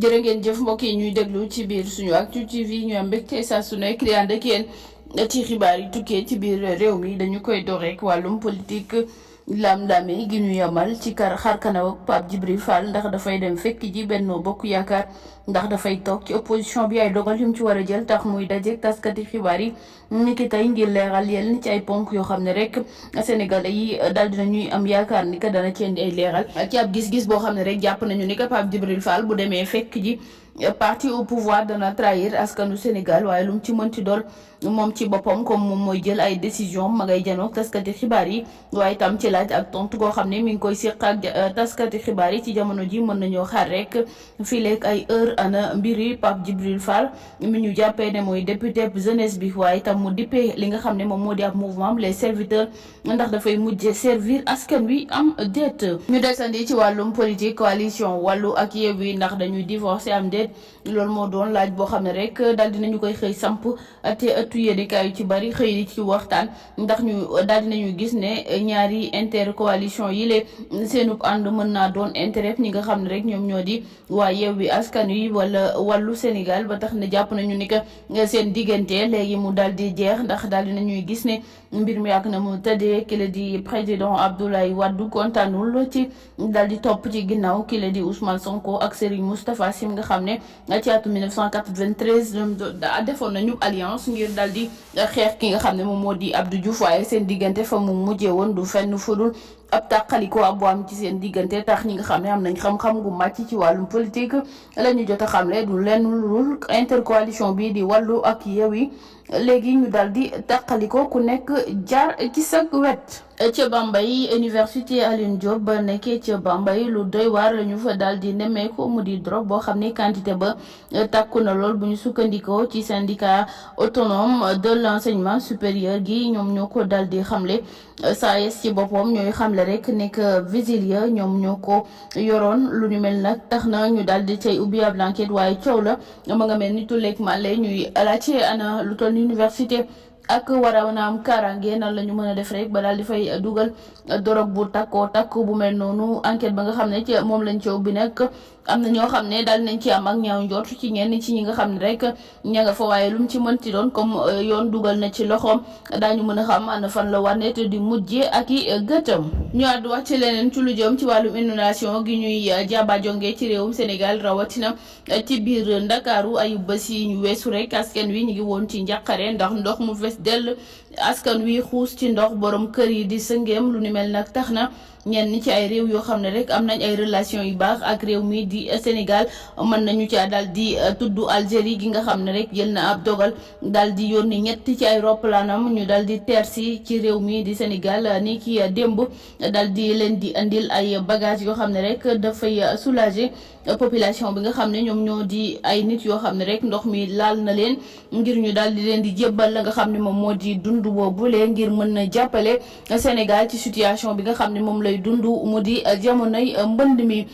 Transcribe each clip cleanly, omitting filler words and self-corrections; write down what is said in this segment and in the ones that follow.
jërë ngeen jëf mbokk yi ñuy déglu ci biir suñu Actu TV ñu am mbégte saa su nekk di ànd ak yéen ci xibaar yi tukkee ci biir réew mi dañu koy door rek wàllum politique lam-lame gi ñu yamal ci xar kanam ak Pape Djibril Fall ndax dafay dem fekk ji Benno Bokk Yaakaar ndax dafay toog ci opposition bi ay dogal yu mu ci war a jël tax muy dajeek taskati xibaar yi ni ki tey ngir leeral yenn ci ay ponk yoo xam ne rek sénégalais yi daal dina ñuy am yaakaar ni que dana ci indi ay leeral ci ab gis-gis boo xam ne rek jàpp nañu ni que Pape Djibril Fall bu demee fekk ji parti au pouvoir dana trahir askanu Sénégal waaye lu mu ci mënti doon moom ci boppam comme moom mooy jël ay décision ma ngay janoog taskati xibaar yi waaye tam ci laaj ak tontu koo xam ne mi ngi koy seq ak taskati xibaar yi ci jamono ji mën nañoo xaar rek fii léegi ay heure ana mbiri Pape Djibril Fall mi ñu jàppee ne mooy député jeunesse bi waaye tam mu dippee li nga xam ne moom moo di ab mouvement les serviteurs ndax dafay mujje servir askan wi am déet. ñu desandi ci wàllum politique coalition wàllu ak Yewwi ndax dañuy divorcé am déet loolu moo doon laaj boo xam ne rek daal dinañu koy xëy samp te ëttu yéenekaay yu ci bari xëy di ci waxtaan ndax ñu daal dinañu gis ne ñaari intercoalition yi lée seenub ànd mën naa doon intérêt ñi nga xam ne rek ñoom ñoo di waa Yewwi Askan Wi wala wàllu Sénégal ba tax na jàpp nañu ni que seen diggante léegi mu daal di jeex ndax daal dinañuy gis ne mbir mi yàgg na mu tëddee ki la di président Abdoulaye Wade kontaanul ci daal di topp ci ginnaaw ki la di Ousmane Sonko ak Serigne Moustapha Sy nga xam ne ci atum 1993 ñoom defoon nañu alliance ngir daal di xeex ki nga xam ne moom moo di Abdou Diouf waaye seen diggante fa mu mujjee woon du fenn fudul ab tàqaliko ab bu am ci seen diggante tax ñi nga xam ne am nañ xam-xam gu màcc ci wàllum politique la ñu jot a xamle du lenn lu intercoalition bi di wàllu ak Yewwi léegi ñu daal di tàqaliko ku nekk jaar ci sa wet. ca Bambey université Alioune Diop ba nekkee ca Bambey lu doy waar la ñu fa daal di nemmeeku mu di drogue boo xam ne quantité ba takku na lool bu ñu sukkandikoo ci syndicat autonome de l'enseignement supérieur gi ñoom ñoo ko daal di xamle SAES ci boppam ñooy xamle rek nekk Visilia ñoom ñoo ko yoroon lu ñu mel nag tax na ñu daal di cay ubbi ab enquête waaye coow la ma nga mel ni tulleeg màlle ñuy laajte ana lu toll université ak waraw na am kaaraange nan la ñu mën a def rek ba daal di fay dugal dorog bu takkoo takk bu mel noonu enquête ba nga xam ne ci moom lañ ci ubbi nag am na ñoo xam ne daal nañ ci am ak ñaaw njort ci ñenn ci ñi nga xam ne rek ña nga fa waaye lu mu ci mënti doon comme yoon dugal na ci loxoom daañu mën a xam ana fan la warnet di mujjee ak i gëtëm. ñu àddu wax ci leneen ci lu jëm ci wàllum inondation gi ñuy jaaba jonge ci réewum Sénégal rawatina ci biir Ndakaaru ayu bés yi ñu weesu rek askan wi ñu ngi woon ci njàqare ndax ndox mu fees dell askan wi xuus ci ndox borom kër yi di sëngeem lu ni mel nag tax na ñenn ci ay réew yoo xam ne rek am nañ ay relation yu baax ak réew mi di Sénégal mën nañu caa daal di tudd Algérie gi nga xam ne rek jël na ab dogal daal di yónni ñett ci ay roplaanam ñu daal di tersi ci réew mi di Sénégal ni ki démb daal di leen di andil ay bagages yoo xam ne rek dafay soulager population bi nga xam ne ñoom ñoo di ay nit yoo xam ne rek ndox mi laal na leen ngir ñu daal di leen di jébbal la nga xam ne moom moo di dund boobule ngir mën na jàppale Sénégal ci situation bi nga xam ne moom lay dund mu di jamonoy mbënd mi.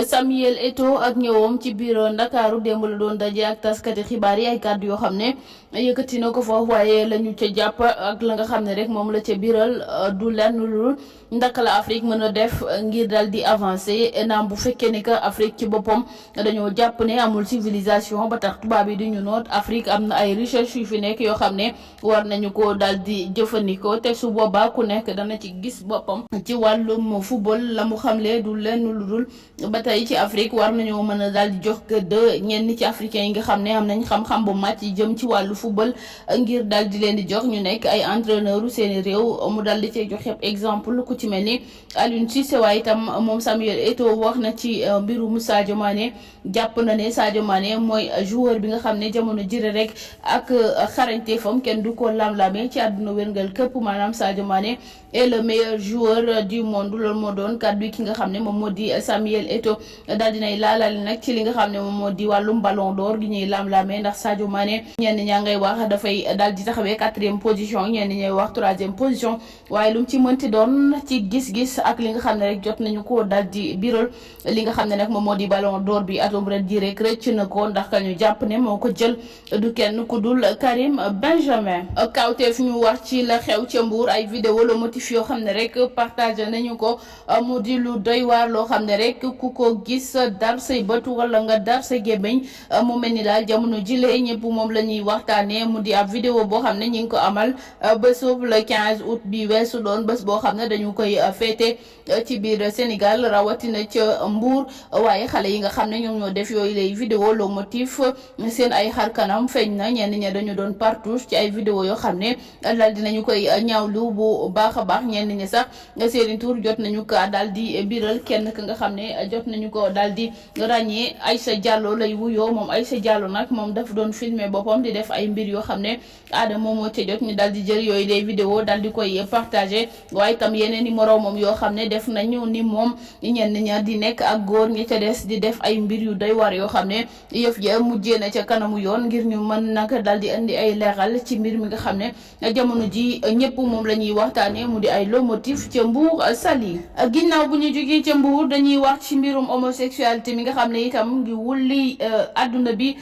Samuel Eto'o ak ñëwoom ci biir Ndakaaru démb la doon daje ak taskati xibaar yi ay kàddu yoo xam ne yëkkati na ko foofu waaye la ñu ca jàpp ak la nga xam ne rek moom la ca biral du lenn lu ndaka la Afrique mën a def ngir daal di avancer naam bu fekkee ne que Afrique ci boppam dañoo jàpp ne amul civilisation ba tax tubaab yi di ñu noot Afrique am na ay recherche yu fi nekk yoo xam ne war nañu ko daal di jëfandikoo te su boobaa ku nekk dana ci gis boppam ci wàllum football la mu xamle du lenn lu dul ba tey ci Afrique war nañoo mën a daal di jox gëdd ñenn ci africains yi nga xam ne am nañ xam-xam bu màcc jëm ci wàllu football ngir daal di leen di jox ñu nekk ay entraîneur u seeni réew mu daal di cay joxe exemple ku ci mel ni Aliou Cissé waaye itam moom Samuel Eto'o wax na ci mbirum Sadio Mané jàpp na ne Sadio Mané mooy joueur bi nga xam ne jamono jire rek ak xarañteefam kenn du ko lam-lamee ci àdduna wérngal këpp maanaam Sadio Mané est le meilleur joueur du monde loolu moo doon kàddu ki nga xam ne moom moo di Samuel Eto'o daal dinay laalale nag ci li nga xam ne moom moo di wàllum ballon d'or gi ñuy lam-lamee ndax Sadio Mané ñenn ñaa ngay wax dafay daal di taxawee 4e position ñenn ñay wax 3e position waaye lu mu ci mënti doon ci gis-gis ak li nga xam ne rek jot nañu ko daal di biral li nga xam ne nag moom moo di ballon d'or bi atum ren ji rek rëcc na ko ndax ka ñu jàpp ne moo ko jël du kenn ku dul Karim Benjamin. kawteef ñu wax ci la xew ca Mbour ay vidéo le motif yoo xam ne rek partagé nañu ko mu di lu doy waar loo xam ne rek ku ko gis dar say bët wala nga dar sa gémmiñ mu mel ni daal jamono jile ñëpp moom la ñuy waxtaanee mu di ab vidéo boo xam ne ñi ngi ko amal bésub le 15 août bi weesu doon bés boo xam ne dañu koy féete ci biir Sénégal rawatina ca Mbour waaye xale yi nga xam ne ñoom ñoo def yooyu lay vidéo le motif seen ay xar kanam feeñ na ñenn ña dañu doon partouche ci ay vidéo yoo xam ne daal dinañu koy ñaawlu bu baax a baax ñenn ñi sax seeni tur jot nañu ko daal di biral kenn ka nga xam ne jot nañu ko daal di ràññee Aïssa Diallo lay wuyoo moom Aïssa Diallo nag moom daf doon filmer boppam di def ay mbir yoo xam ne aadama moo ca jot ñu daal di jël yooyu les vidéos daal di koy partagé waaye tam yeneen i moroomam yoo xam ne def nañu ni moom ñenn ña di nekk ak góor ñi ca des di def ay mbir yu doy war yoo xam ne yëf ja mujjee na ca kanamu yoon ngir ñu mën nag daal di indi ay leeral ci mbir mi nga xam ne jamono ji ñëpp moom la ñuy waxtaanee mu di ay lomotif ca Mbour Saly. ginnaaw bu ñu jógee ca Mbour dañuy wax ci mbirum homosexualité mi nga xam ne itam ngi wulli àdduna bi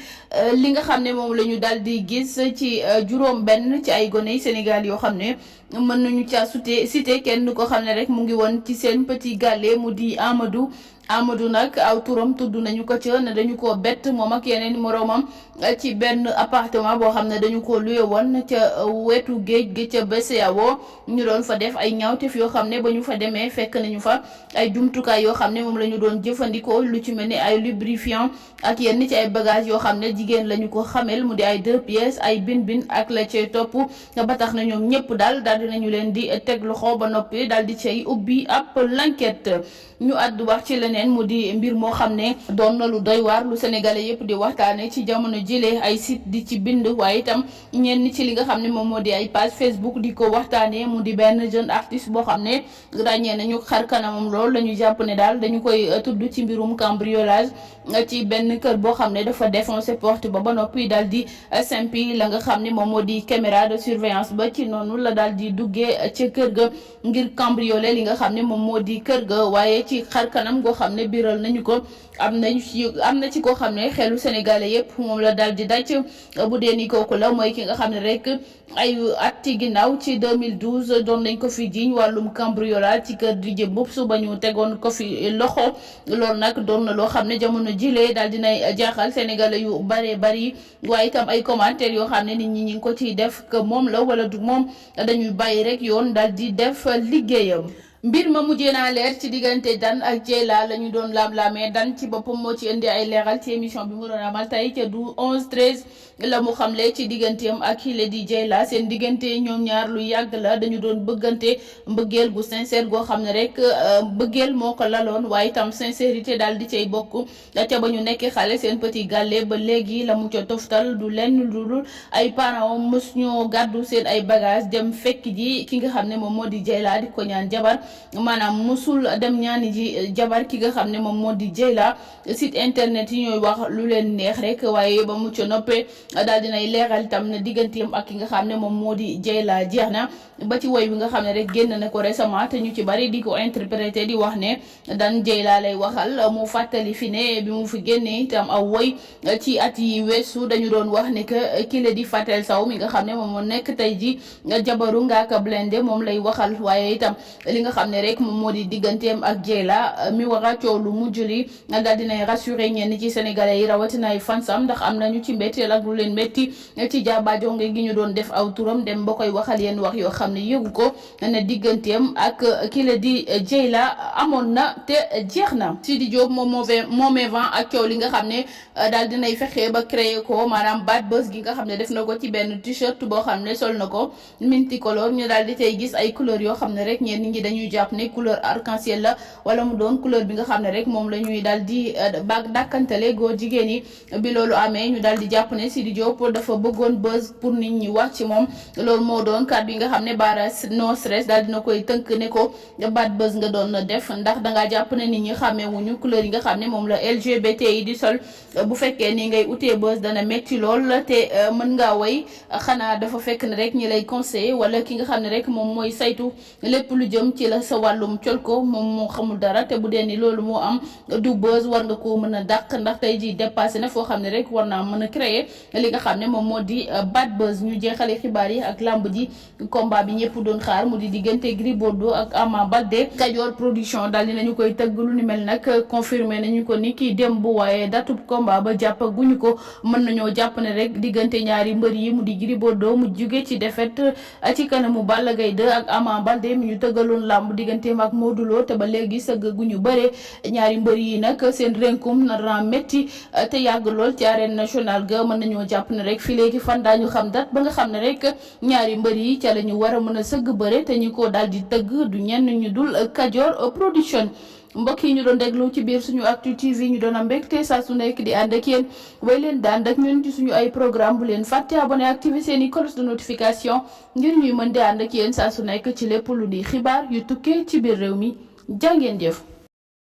li nga xam ne moom la ñu daal di gis ci juróom benn ci ay gone Sénégal yoo xam ne mën nañu caa cité kenn ko xam ne rek mu ngi woon ci seen petit gàllé mu di Amadou nag aw turam tudd nañu ko ca ne dañu ko bett moom ak yeneen moroomam ci benn appartement boo xam ne dañu ko luye woon ca wetu géej gi ca BCEAO ñu doon fa def ay ñaawteef yoo xam ne ba ñu fa demee fekk nañu fa ay jumtukaay yoo xam ne moom la ñu doon jëfandikoo lu ci mel ni ay lubrifiant ak yenn ci ay bagages yoo xam ne jigéen la ñu ko xamel mu di ay 2 pièces ay bin ak la cay topp ba tax na ñoom ñëpp daal dinañu leen di teg loxo ba noppi daal di cay ubbi ab l'enquête. ñu àddu wax ci leneen mu di mbir moo xam ne doon na lu doy waar lu sénégalais yëpp di waxtaane ci jamono jile ay site di ci bind waaye itam ñenn ci li nga xam ne moom moo di ay page Facebook di ko waxtaanee mu di benn jeune artiste boo xam ne ràññee nañu xar kanamam lool la ñu jàpp ne daal dañu koy tudd ci mbirum cambriolage ci benn kër boo xam ne dafa défoncé porte ba noppi daal di simpi la nga xam ne moom moo di caméra de surveillance ba ci noonu la daal di duggee ca kër ga ngir cambrioler li nga xam ne moom moo di kër ga waaye ci xar kanam goo xam ne biral nañu ko am na ci koo xam ne xelu sénégalais yëpp moom la daal di daj bu dee ni kooku la mooy ki nga xam ne rek ay at ci ginnaaw ci 2012 doon nañ ko fi jiiñ wàllum cambriolage ci kër di jëm bopp su ba ñu tegoon ko fi loxo loolu nag doon na loo xam ne jamono jilee daal dinay jaaxal sénégalais yu bare bari waaye itam ay commentaires yoo xam ne nit ñi ngi ko ciy def que moom la wala du moom dañuy bàyyi rek yoon daal di def liggéeyam. mbir ma mujjee naa leer ci diggante Dan ak Dieyla la ñu doon laam-laamee Dan ci boppam moo ci indi ay leeral ci émission bi mu doon amal tey ca du 11-13 la mu xamle ci digganteem ak kii la di Dieyla seen diggante ñoom ñaar lu yàgg la dañu doon bëggante mbëggeel gu sincère goo xam ne rek mbëggeel moo ko laloon waaye itam sincérité daal di cay bokk ca ba ñu nekkee xale seen petit gàllé ba léegi la mu ca toftal du lenn lu dul ay parents mës ñoo gàddu seen ay bagage dem fekk ji ki nga xam ne moom moo di Dieyla di ko ñaan jabar maanaam musul dem ñaani ji jabar ki nga xam ne moom moo di Dieyla site internet yi ñooy wax lu leen neex rek waaye ba mu ca noppee daal dinay leeral itam ne digganteem ak ki nga xam ne moom moo di Dieyla jeex na ba ci woy bi nga xam ne rek génn na ko récemment te ñu ci bari di ko interpréter di wax ne Dan Dieyla lay waxal mu fàttali fi ne bi mu fi génnee itam aw woy ci at yi weesu dañu doon wax ne que ki la di Fatel Sow mi nga xam ne moom moo nekk tey ji jabaru Ngaaka Blindé moom lay waxal waaye itam li nga xam ne rek moom moo di digganteem ak Dieyla mi war a coow lu mujj li daal dinay rassuré ñenn ci sénégalais yi rawatina ay fansam ndax am nañu ci mbetteel ak lu leen métti ci jaabajonge gi ñu doon def aw turam dem ba koy waxal yenn wax yoo xam ne yëgu ko ne digganteem ak ki la di Dieyla amoon na te jeex na. Sidi Diop moom moomee vent ak coow li nga xam ne daal dinay fexe ba créé ko maanaam bad buzz gi nga xam ne def na ko ci benn t-shirt boo xam ne sol na ko minti color ñu daal di tey gis ay couleur yoo xam ne rek ñenn ñi dañuy ñu jàpp ne couleur arc-en-ciel la wala mu doon couleur bi nga xam ne rek moom la ñuy daal di dàkkantale góor jigéen yi. Bi loolu amee ñu daal di jàpp ne Sidi Diop dafa bëggoon buzz pour nit ñi wax ci moom loolu moo doon kàddu yi nga xam ne Bara No Stress daal dina koy tënk ne ko bad buzz nga doon def ndax dangaa jàpp ne nit ñi xàmmee wuñu couleur yi nga xam ne moom la LGBT yi di sol bu fekkee ni ngay utee buzz dana metti lool te mën ngaa way xanaa dafa fekk ne rek ñi lay conseiller wala ki nga xam ne rek moom mooy saytu lépp lu jëm ci la sa wàllum col ko moom moo xamul dara te bu dee ni loolu moo am du buzz war nga koo mën a dàq ndax tey ji dépassé na foo xam ne rek war naa mën a créer li nga xam ne moom moo di bad buzz. ñu jeexale xibaar yi ak lamb ji combat bi ñëpp doon xaar mu di diggante Gris Bordeaux ak Ama Baldé. Kajoor production daal dinañu koy tëgg lu ni mel nag confirmé nañu ko ni kii démb waaye datub combat ba jàpp guñu ko mën nañoo jàpp ne rek diggante ñaari mbër yi mu di Gris Bordeaux mu jóge ci défaite ci kanamu Balla Gaye 2 ak Ama Baldé mi ñu tëggaloon lamb digganteem ak Modou Lo te ba léegi sëgg guñu bëre ñaari mbër yi nag seen renkum na metti te yàgg lool ci arène nationale ga mën nañoo jàpp ne rek fi léegi fan daañu xam dat ba nga xam ne rek ñaari mbër yi ca la ñu war a mën a sëgg bëre te ñu ko daal di tëgg du ñenn ñu dul Kajoor production. mbokk yi ñu doon déglu ci biir suñu Actu TV ñu doon am mbégte saa su nekk di ànd ak yéen way leen daan ak ñun ci suñu ay programme bu leen fàtte abonné activer seeni cloche de notification ngir ñuy mën di ànd ak yéen saa su nekk ci lépp lu di xibaar yu tukkee ci biir réew mi jàngeen jëf.